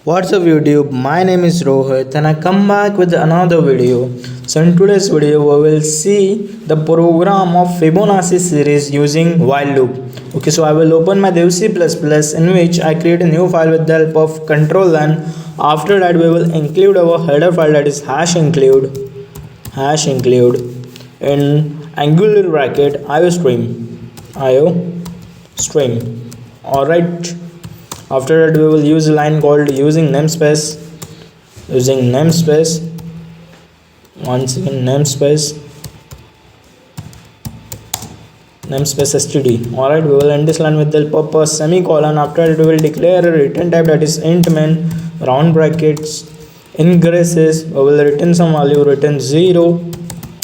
What's up YouTube, my name is Rohit and I come back with another video. So in today's video we will see the program of Fibonacci series using while loop. Okay, so I will open my dev C++ in which I create a new file with the help of control, and after that we will include our header file, that is hash include in angular bracket IO stream. Alright. After that we will use a line called using namespace once again namespace std. Alright, we will end this line with the help of a semicolon. After that we will declare a return type, that is int main round brackets in braces. We will return some value, return 0,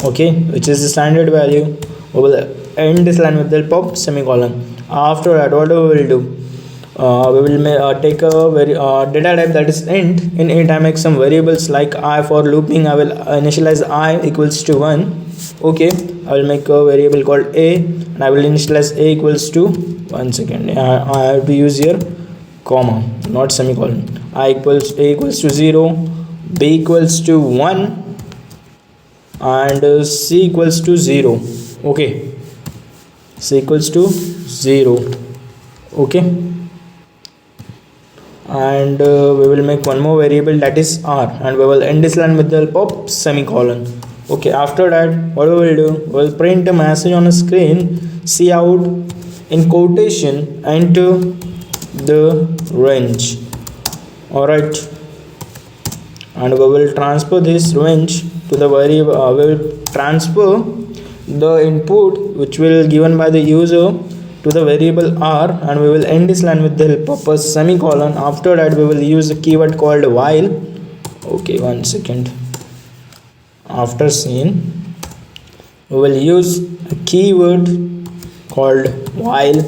okay, which is the standard value. We will end this line with the help of semicolon. After that what we will do, we will take a very data type, that is int. In int I make some variables like I. For looping I will initialize I equals to 1. Okay, I will make a variable called a and I will initialize a equals to, one second, I have to use here comma, not semicolon. A equals to 0, b equals to 1 and c equals to 0. Okay, c equals to 0. Okay, and we will make one more variable, that is r, and we will end this line with the help of semicolon. Okay, after that what we will do, we will print a message on a screen, cout in quotation enter the range. Alright, and we will transfer this range to the variable. We will transfer the input which will given by the user to the variable r, and we will end this line with the help of a semicolon. After that we will use a keyword called while. Okay, one second. After scene we will use a keyword called while.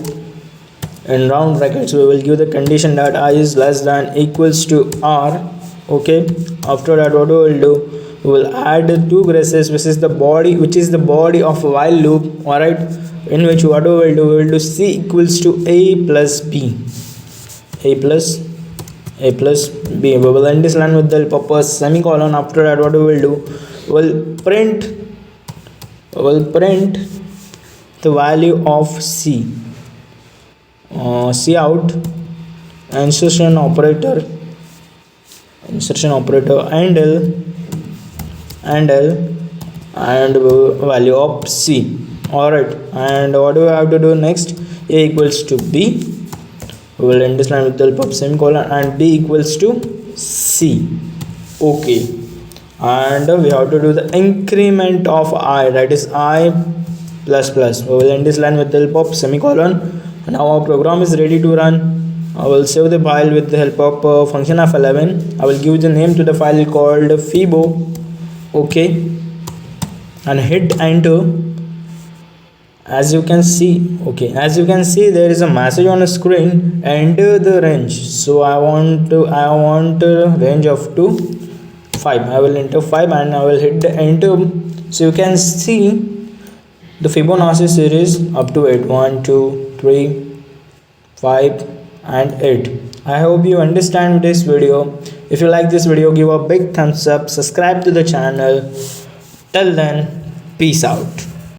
In round brackets we will give the condition that I is less than equals to r. Okay, after that what we will do, we will add two braces, which is the body of while loop. Alright, in which what we will do, we will do c equals to a plus b. We will end this line with the help of a semicolon. After that what we will do, we will print the value of c. Cout insertion operator and value of c. Alright, and what do we have to do next, a equals to b. We will end this line with the help of semicolon, and b equals to c. Okay, and we have to do the increment of I, that is I plus plus. We will end this line with the help of semicolon. Now our program is ready to run. I will save the file with the help of function of 11. I will give the name to the file called Fibo. Okay, and hit enter. As you can see, there is a message on the screen, enter the range. So I want a range of 5. I will enter 5 and I will hit the enter. So you can see the Fibonacci series up to 8, 1 2 3 5 and 8. I hope you understand this video. If you like this video, give a big thumbs up, subscribe to the channel. Till then, peace out.